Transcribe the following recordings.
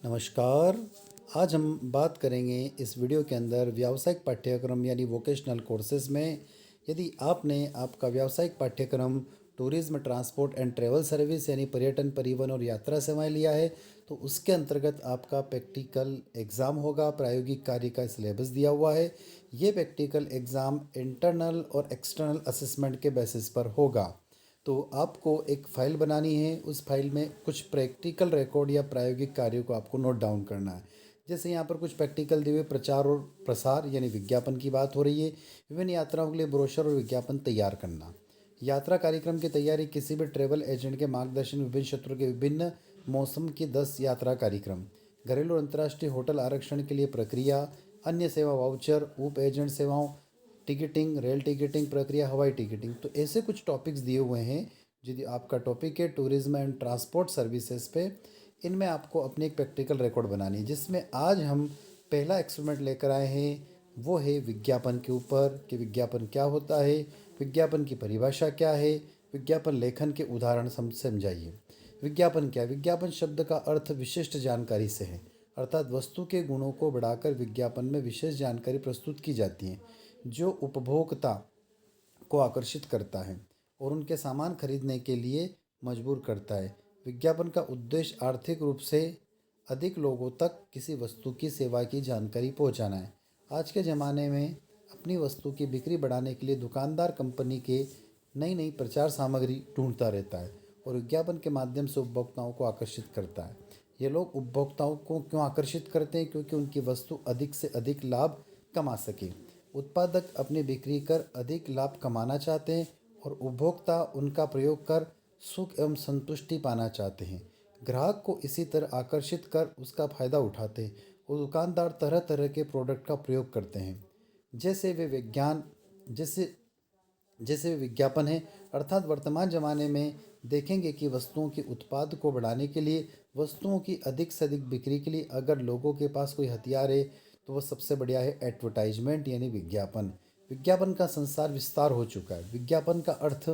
नमस्कार। आज हम बात करेंगे इस वीडियो के अंदर व्यावसायिक पाठ्यक्रम यानी वोकेशनल कोर्सेज़ में। यदि आपने आपका व्यावसायिक पाठ्यक्रम tourism, transport and travel service यानी पर्यटन, परिवहन और यात्रा सेवाएं लिया है, तो उसके अंतर्गत आपका प्रैक्टिकल एग्ज़ाम होगा। प्रायोगिक कार्य का सिलेबस दिया हुआ है। ये प्रैक्टिकल एग्ज़ाम इंटरनल और एक्सटर्नल असेसमेंट के बेसिस पर होगा। तो आपको एक फ़ाइल बनानी है। उस फाइल में कुछ प्रैक्टिकल रिकॉर्ड या प्रायोगिक कार्यों को आपको नोट डाउन करना है। जैसे यहाँ पर कुछ प्रैक्टिकल दिए हुए प्रचार और प्रसार यानी विज्ञापन की बात हो रही है। विभिन्न यात्राओं के लिए ब्रोशर और विज्ञापन तैयार करना। यात्रा कार्यक्रम की तैयारी, किसी भी ट्रैवल एजेंट के मार्गदर्शन, विभिन्न क्षेत्रों के विभिन्न मौसम की 10 यात्रा कार्यक्रम, घरेलू और अंतर्राष्ट्रीय होटल आरक्षण के लिए प्रक्रिया, अन्य सेवा वाउचर, उप एजेंट सेवाओं, टिकटिंग, रेल टिकटिंग प्रक्रिया, हवाई टिकटिंग। तो ऐसे कुछ टॉपिक्स दिए हुए हैं। यदि आपका टॉपिक है टूरिज्म एंड ट्रांसपोर्ट सर्विसेज पे, इनमें आपको अपनी एक प्रैक्टिकल रिकॉर्ड बनानी है, जिसमें आज हम पहला एक्सपेरिमेंट लेकर आए हैं। वो है विज्ञापन के ऊपर कि विज्ञापन क्या होता है, विज्ञापन की परिभाषा क्या है, विज्ञापन लेखन के उदाहरण समझाइए। विज्ञापन क्या है? विज्ञापन शब्द का अर्थ विशिष्ट जानकारी से है, अर्थात वस्तु के गुणों को बढ़ाकर विज्ञापन में विशेष जानकारी प्रस्तुत की जाती है जो उपभोक्ता को आकर्षित करता है और उनके सामान खरीदने के लिए मजबूर करता है। विज्ञापन का उद्देश्य आर्थिक रूप से अधिक लोगों तक किसी वस्तु की सेवा की जानकारी पहुंचाना है। आज के ज़माने में अपनी वस्तु की बिक्री बढ़ाने के लिए दुकानदार कंपनी के नई नई प्रचार सामग्री ढूंढता रहता है और विज्ञापन के माध्यम से उपभोक्ताओं को आकर्षित करता है। ये लोग उपभोक्ताओं को क्यों आकर्षित करते हैं? क्योंकि उनकी वस्तु अधिक से अधिक लाभ कमा सके। उत्पादक अपनी बिक्री कर अधिक लाभ कमाना चाहते हैं और उपभोक्ता उनका प्रयोग कर सुख एवं संतुष्टि पाना चाहते हैं। ग्राहक को इसी तरह आकर्षित कर उसका फायदा उठाते हैं और दुकानदार तरह तरह के प्रोडक्ट का प्रयोग करते हैं। जैसे वे विज्ञान जैसे जैसे वे विज्ञापन है। अर्थात वर्तमान ज़माने में देखेंगे कि वस्तुओं के उत्पाद को बढ़ाने के लिए, वस्तुओं की अधिक से अधिक बिक्री के लिए अगर लोगों के पास कोई हथियार है, तो वह सबसे बढ़िया है एडवर्टाइजमेंट यानी विज्ञापन। विज्ञापन का संसार विस्तार हो चुका है। विज्ञापन का अर्थ,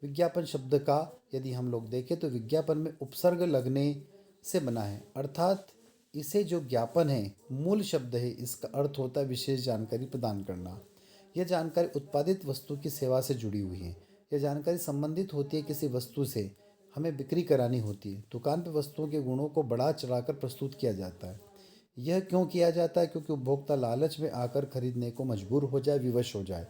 विज्ञापन शब्द का यदि हम लोग देखें तो विज्ञापन में उपसर्ग लगने से बना है। अर्थात इसे जो ज्ञापन है मूल शब्द है, इसका अर्थ होता है विशेष जानकारी प्रदान करना। यह जानकारी उत्पादित वस्तु की सेवा से जुड़ी हुई है। यह जानकारी संबंधित होती है किसी वस्तु से, हमें बिक्री करानी होती है। दुकान पर वस्तुओं के गुणों को बढ़ा चढ़ाकर प्रस्तुत किया जाता है। यह क्यों किया जाता है? क्योंकि उपभोक्ता लालच में आकर खरीदने को मजबूर हो जाए, विवश हो जाए।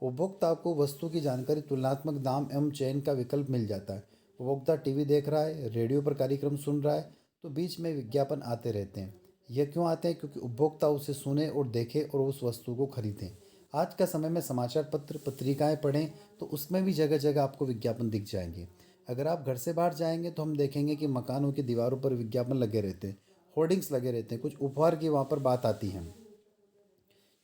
उपभोक्ता को वस्तु की जानकारी, तुलनात्मक दाम एवं चयन का विकल्प मिल जाता है। उपभोक्ता टीवी देख रहा है, रेडियो पर कार्यक्रम सुन रहा है, तो बीच में विज्ञापन आते रहते हैं। यह क्यों आते हैं? क्योंकि उपभोक्ता उसे सुने और देखे और उस वस्तु को खरीदें। आज का समय में समाचार पत्र, पत्रिकाएं पढ़ें तो उसमें भी जगह जगह आपको विज्ञापन दिख जाएंगे। अगर आप घर से बाहर जाएंगे तो हम देखेंगे कि मकानों की दीवारों पर विज्ञापन लगे रहते हैं, होर्डिंग्स लगे रहते हैं, कुछ उपहार की वहाँ पर बात आती है।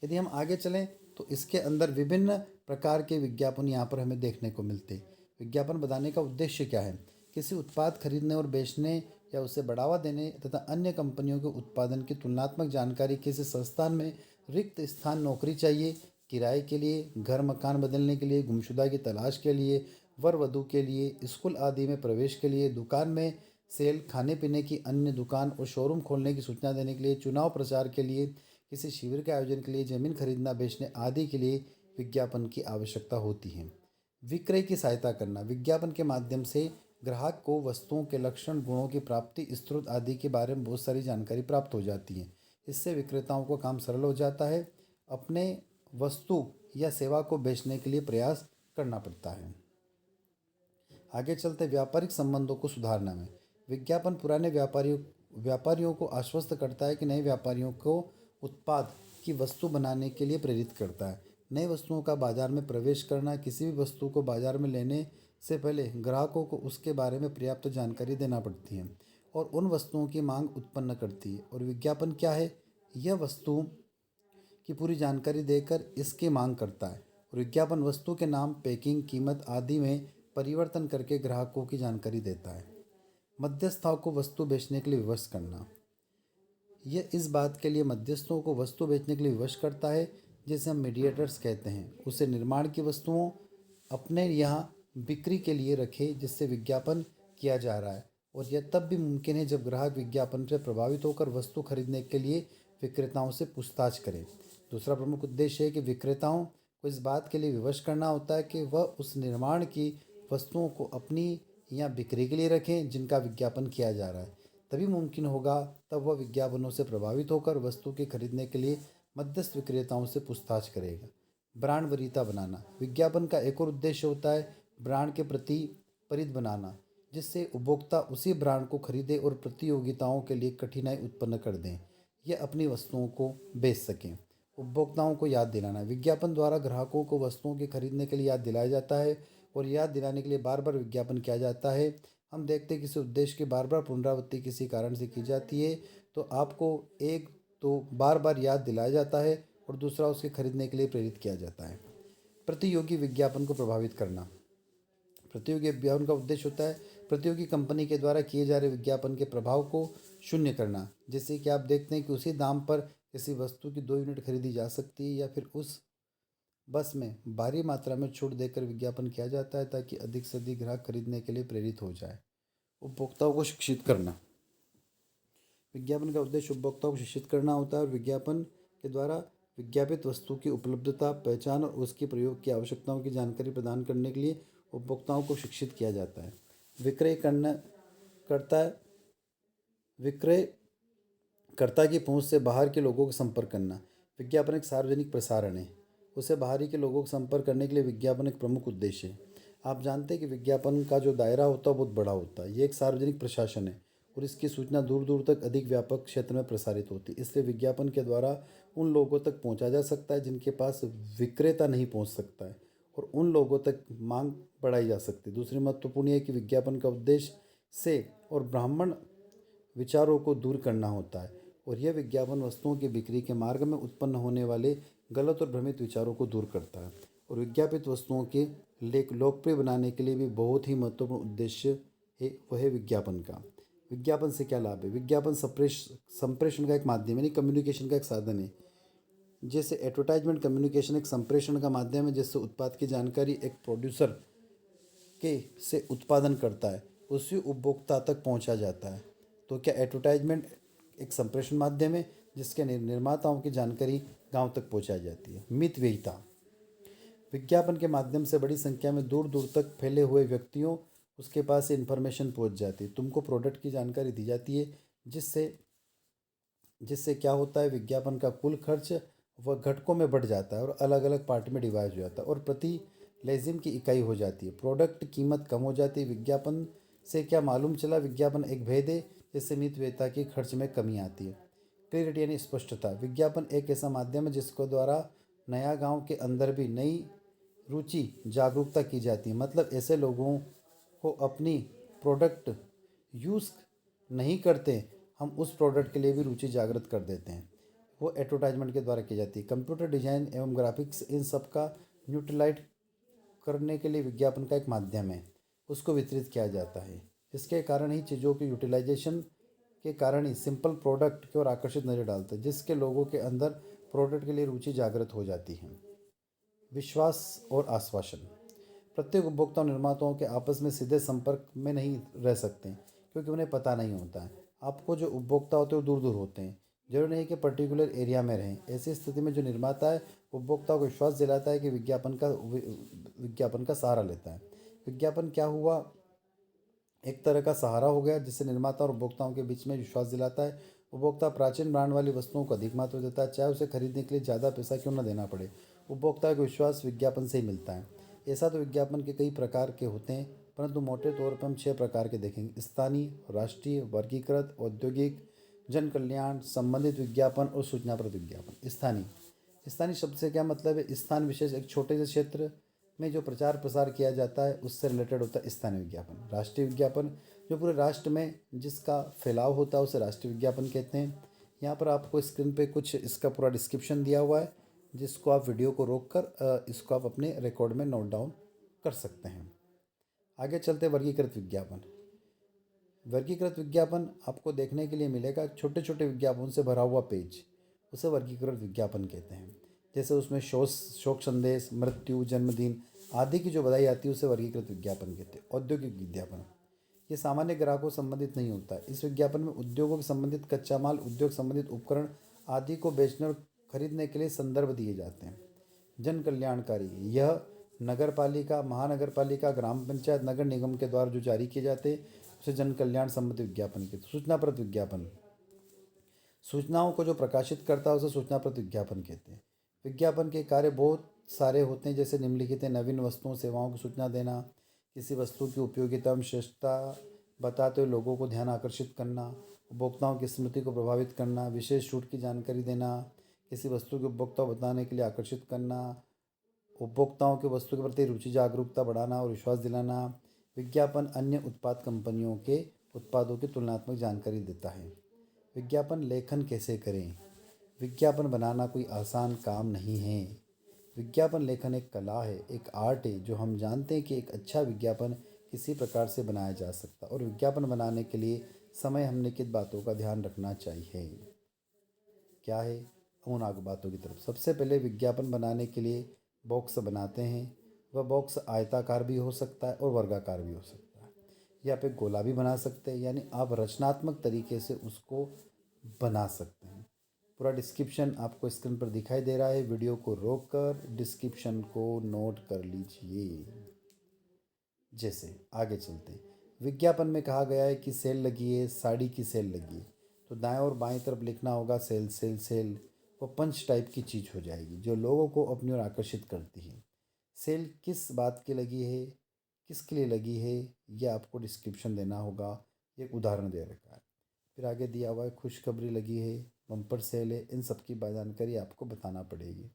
यदि हम आगे चलें तो इसके अंदर विभिन्न प्रकार के विज्ञापन यहाँ पर हमें देखने को मिलते हैं। विज्ञापन बताने का उद्देश्य क्या है? किसी उत्पाद खरीदने और बेचने या उसे बढ़ावा देने तथा अन्य कंपनियों के उत्पादन की तुलनात्मक जानकारी। किसी संस्थान में रिक्त स्थान, नौकरी चाहिए, किराए के लिए, घर मकान बदलने के लिए, गुमशुदा की तलाश के लिए, वर वधू के लिए, स्कूल आदि में प्रवेश के लिए, दुकान में सेल, खाने पीने की अन्य दुकान और शोरूम खोलने की सूचना देने के लिए, चुनाव प्रचार के लिए, किसी शिविर के आयोजन के लिए, जमीन खरीदना बेचने आदि के लिए विज्ञापन की आवश्यकता होती है। विक्रय की सहायता करना, विज्ञापन के माध्यम से ग्राहक को वस्तुओं के लक्षण, गुणों की प्राप्ति, स्रोत आदि के बारे में बहुत सारी जानकारी प्राप्त हो जाती है। इससे विक्रेताओं को काम सरल हो जाता है, अपने वस्तु या सेवा को बेचने के लिए प्रयास करना पड़ता है। आगे चलते व्यापारिक संबंधों को सुधारना में, विज्ञापन पुराने व्यापारियों को आश्वस्त करता है कि नए व्यापारियों को उत्पाद की वस्तु बनाने के लिए प्रेरित करता है। नई वस्तुओं का बाजार में प्रवेश करना, किसी भी वस्तु को बाजार में लेने से पहले ग्राहकों को उसके बारे में पर्याप्त जानकारी देना पड़ती है और उन वस्तुओं की मांग उत्पन्न करती है। और विज्ञापन क्या है? यह वस्तु की पूरी जानकारी देकर इसकी मांग करता है। और विज्ञापन वस्तु के नाम, पैकिंग, कीमत आदि में परिवर्तन करके ग्राहकों की जानकारी देता है। मध्यस्थों को वस्तु बेचने के लिए विवश करना, यह इस बात के लिए मध्यस्थों को वस्तु बेचने के लिए विवश करता है जिसे हम मीडिएटर्स कहते हैं। उसे निर्माण की वस्तुओं अपने यहाँ बिक्री के लिए रखे जिससे विज्ञापन किया जा रहा है। और यह तब भी मुमकिन है जब ग्राहक विज्ञापन से प्रभावित होकर वस्तु खरीदने के लिए विक्रेताओं से पूछताछ करें। दूसरा प्रमुख उद्देश्य है कि विक्रेताओं को इस बात के लिए विवश करना होता है कि वह उस निर्माण की वस्तुओं को अपनी या बिक्री के लिए रखें जिनका विज्ञापन किया जा रहा है। तभी मुमकिन होगा तब वह विज्ञापनों से प्रभावित होकर वस्तु के खरीदने के लिए मध्यस्थ विक्रेताओं से पूछताछ करेगा। ब्रांड वरीयता बनाना विज्ञापन का एक और उद्देश्य होता है ब्रांड के प्रति परित बनाना, जिससे उपभोक्ता उसी ब्रांड को खरीदे और प्रतियोगिताओं के लिए कठिनाई उत्पन्न कर दें या अपनी वस्तुओं को बेच सकें। उपभोक्ताओं को याद दिलाना विज्ञापन द्वारा ग्राहकों को वस्तुओं के खरीदने के लिए याद दिलाया जाता है और याद दिलाने के लिए बार बार विज्ञापन किया जाता है। हम देखते हैं किसी उद्देश्य की बार बार पुनरावृत्ति किसी कारण से की जाती है तो आपको एक तो बार बार याद दिलाया जाता है और दूसरा उसके खरीदने के लिए प्रेरित किया जाता है। प्रतियोगी विज्ञापन को प्रभावित करना प्रतियोगी विज्ञापन का उद्देश्य होता है प्रतियोगी कंपनी के द्वारा किए जा रहे विज्ञापन के प्रभाव को शून्य करना, जैसे कि आप देखते हैं कि उसी दाम पर किसी वस्तु की 2 यूनिट खरीदी जा सकती है या फिर उस बस में भारी मात्रा में छूट देकर विज्ञापन किया जाता है ताकि अधिक से अधिक ग्राहक खरीदने के लिए प्रेरित हो जाए। उपभोक्ताओं को शिक्षित करना विज्ञापन का उद्देश्य उपभोक्ताओं को शिक्षित करना होता है और विज्ञापन के द्वारा विज्ञापित वस्तु की उपलब्धता, पहचान और उसके प्रयोग की आवश्यकताओं की जानकारी प्रदान करने के लिए उपभोक्ताओं को शिक्षित किया जाता है। विक्रय करना करता है विक्रयकर्ता की पहुंच से बाहर के लोगों का संपर्क करना विज्ञापन एक सार्वजनिक प्रसारण है। उसे बाहरी के लोगों का संपर्क करने के लिए विज्ञापन एक प्रमुख उद्देश्य है। आप जानते हैं कि विज्ञापन का जो दायरा होता है बहुत बड़ा होता है। ये एक सार्वजनिक प्रशासन है और इसकी सूचना दूर दूर तक अधिक व्यापक क्षेत्र में प्रसारित होती है। इसलिए विज्ञापन के द्वारा उन लोगों तक पहुंचा जा सकता है जिनके पास विक्रेता नहीं पहुंच सकता है और उन लोगों तक मांग बढ़ाई जा सकती है। दूसरी महत्वपूर्ण है कि विज्ञापन का उद्देश्य से और ब्राह्मण विचारों को दूर करना होता है और यह विज्ञापन वस्तुओं की बिक्री के मार्ग में उत्पन्न होने वाले गलत और भ्रमित विचारों को दूर करता है और विज्ञापित वस्तुओं के लेख लोकप्रिय बनाने के लिए भी बहुत ही महत्वपूर्ण उद्देश्य है वह है विज्ञापन का। विज्ञापन से क्या लाभ है? विज्ञापन संप्रेषण का एक माध्यम यानी कम्युनिकेशन का एक साधन है। जैसे एडवर्टाइजमेंट कम्युनिकेशन एक संप्रेषण का माध्यम है जिससे उत्पाद की जानकारी एक प्रोड्यूसर के से उत्पादन करता है उसी उपभोक्ता तक पहुंचा जाता है। तो क्या एडवर्टाइजमेंट एक संप्रेषण माध्यम है जिसके निर्माताओं की जानकारी गांव तक पहुंचाई जाती है। मितव्ययिता विज्ञापन के माध्यम से बड़ी संख्या में दूर दूर तक फैले हुए व्यक्तियों उसके पास इन्फॉर्मेशन पहुंच जाती है। तुमको प्रोडक्ट की जानकारी दी जाती है जिससे जिससे क्या होता है विज्ञापन का कुल खर्च वह घटकों में बढ़ जाता है और अलग अलग पार्ट में डिवाइड हो जाता है और प्रति लेजिम की इकाई हो जाती है। प्रोडक्ट कीमत कम हो जाती है। विज्ञापन से क्या मालूम चला? विज्ञापन एक भेद है जिससे मितव्ययिता की खर्च में कमी आती है। क्लियरिटी यानी स्पष्टता विज्ञापन एक ऐसा माध्यम है जिसके द्वारा नया गांव के अंदर भी नई रुचि जागरूकता की जाती है। मतलब ऐसे लोगों को अपनी प्रोडक्ट यूज़ नहीं करते हम उस प्रोडक्ट के लिए भी रुचि जागृत कर देते हैं। वो एडवर्टाइजमेंट के द्वारा की जाती है। कंप्यूटर डिजाइन एवं ग्राफिक्स इन सब का न्यूट्रलाइट करने के लिए विज्ञापन का एक माध्यम है उसको वितरित किया जाता है। इसके कारण ही चीज़ों की यूटिलाइजेशन के कारण ही सिंपल प्रोडक्ट की ओर आकर्षित नजर डालता है जिसके लोगों के अंदर प्रोडक्ट के लिए रुचि जागृत हो जाती है। विश्वास और आश्वासन प्रत्येक उपभोक्ता और निर्माताओं के आपस में सीधे संपर्क में नहीं रह सकते क्योंकि उन्हें पता नहीं होता है। आपको जो उपभोक्ता होते हैं वो दूर दूर होते हैं, जरूरी नहीं कि पर्टिकुलर एरिया में रहें। ऐसी स्थिति में जो निर्माता है उपभोक्ता को विश्वास दिलाता है कि विज्ञापन का सहारा लेता है। विज्ञापन क्या हुआ? एक तरह का सहारा हो गया जिससे निर्माता और उपभोक्ताओं के बीच में विश्वास दिलाता है। उपभोक्ता प्राचीन ब्रांड वाली वस्तुओं को अधिक महत्व देता है चाहे उसे खरीदने के लिए ज़्यादा पैसा क्यों न देना पड़े। उपभोक्ता का विश्वास विज्ञापन से ही मिलता है। ऐसा तो विज्ञापन के कई प्रकार के होते हैं परंतु मोटे तौर पर हम 6 प्रकार के देखेंगे। स्थानीय, राष्ट्रीय, वर्गीकृत, औद्योगिक, जन कल्याण, संबंधित विज्ञापन और सूचनाप्रद विज्ञापन। स्थानीय स्थानीय शब्द से क्या मतलब है? स्थान विशेष एक छोटे से क्षेत्र में जो प्रचार प्रसार किया जाता है उससे रिलेटेड होता है स्थानीय विज्ञापन। राष्ट्रीय विज्ञापन जो पूरे राष्ट्र में जिसका फैलाव होता है उसे राष्ट्रीय विज्ञापन कहते हैं। यहाँ पर आपको स्क्रीन पे कुछ इसका पूरा डिस्क्रिप्शन दिया हुआ है जिसको आप वीडियो को रोक कर इसको आप अपने रिकॉर्ड में नोट डाउन कर सकते हैं। आगे चलते वर्गीकृत विज्ञापन। वर्गीकृत विज्ञापन आपको देखने के लिए मिलेगा छोटे छोटे विज्ञापन से भरा हुआ पेज, उसे वर्गीकृत विज्ञापन कहते हैं। जैसे उसमें शोक संदेश, मृत्यु, जन्मदिन आदि की जो बधाई आती है उसे वर्गीकृत विज्ञापन कहते हैं। औद्योगिक विज्ञापन ये सामान्य ग्राहकों से संबंधित नहीं होता है। इस विज्ञापन में उद्योगों के संबंधित कच्चा माल, उद्योग संबंधित उपकरण आदि को बेचने और खरीदने के लिए संदर्भ दिए जाते हैं। जन कल्याणकारी, यह नगर पालिका, महानगर पालिका, ग्राम पंचायत, नगर निगम के द्वारा जो जारी किए जाते हैं उसे जन कल्याण संबंधी विज्ञापन कहते हैं। सूचनाप्रद विज्ञापन, सूचनाओं को जो प्रकाशित करता है उसे सूचनाप्रद विज्ञापन कहते हैं। विज्ञापन के कार्य बहुत सारे होते हैं, जैसे निम्नलिखित हैं: नवीन वस्तुओं सेवाओं की सूचना देना, किसी वस्तु की उपयोगिता एवं विशेषता बताते हुए लोगों को ध्यान आकर्षित करना, उपभोक्ताओं की स्मृति को प्रभावित करना, विशेष छूट की जानकारी देना, किसी वस्तु के उपभोक्ता को बताने के लिए आकर्षित करना, उपभोक्ताओं के वस्तु के प्रति रुचि जागरूकता बढ़ाना और विश्वास दिलाना। विज्ञापन अन्य उत्पाद कंपनियों के उत्पादों की तुलनात्मक जानकारी देता है। विज्ञापन लेखन कैसे करें? विज्ञापन बनाना कोई आसान काम नहीं है। विज्ञापन लेखन एक कला है, एक आर्ट है, जो हम जानते हैं कि एक अच्छा विज्ञापन किसी प्रकार से बनाया जा सकता है और विज्ञापन बनाने के लिए समय निम्नलिखित बातों का ध्यान रखना चाहिए। क्या है? उन आगे बातों की तरफ, सबसे पहले विज्ञापन बनाने के लिए बॉक्स बनाते हैं। वह बॉक्स आयताकार भी हो सकता है और वर्गाकार भी हो सकता है, या आप एक गोला भी बना सकते हैं, यानी आप रचनात्मक तरीके से उसको बना सकते हैं। पूरा डिस्क्रिप्शन आपको स्क्रीन पर दिखाई दे रहा है, वीडियो को रोककर डिस्क्रिप्शन को नोट कर लीजिए। जैसे आगे चलते हैं, विज्ञापन में कहा गया है कि सेल लगी है, साड़ी की सेल लगी है, तो दाएं और बाएं तरफ लिखना होगा सेल सेल सेल। वो पंच टाइप की चीज़ हो जाएगी जो लोगों को अपनी ओर आकर्षित करती है। सेल किस बात की लगी है, किसके लिए लगी है, यह आपको डिस्क्रिप्शन देना होगा। एक उदाहरण दे रखा है। फिर आगे दिया हुआ है खुशखबरी लगी है, बम्पर सेल है, इन सब की जानकारी आपको बताना पड़ेगी।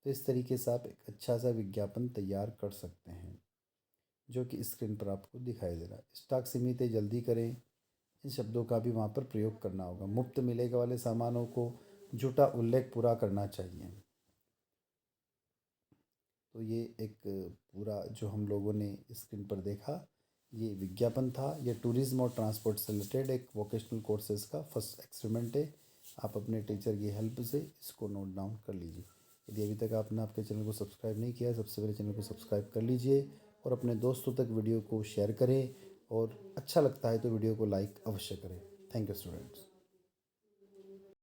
तो इस तरीके से आप एक अच्छा सा विज्ञापन तैयार कर सकते हैं, जो कि स्क्रीन पर आपको दिखाई दे रहा है। स्टॉक सीमित है, जल्दी करें, इन शब्दों का भी वहाँ पर प्रयोग करना होगा। मुफ्त मिलेगा वाले सामानों को झूठा उल्लेख पूरा करना चाहिए। तो ये एक पूरा जो हम लोगों ने स्क्रीन पर देखा, ये विज्ञापन था। ये टूरिज्म और ट्रांसपोर्ट से रिलेटेड एक वोकेशनल कोर्सेज का फर्स्ट एक्सपेरिमेंट है। आप अपने टीचर की हेल्प से इसको नोट डाउन कर लीजिए। यदि अभी तक आपने आपके चैनल को सब्सक्राइब नहीं किया है, सबसे पहले चैनल को सब्सक्राइब कर लीजिए और अपने दोस्तों तक वीडियो को शेयर करें, और अच्छा लगता है तो वीडियो को लाइक अवश्य करें। Thank you students.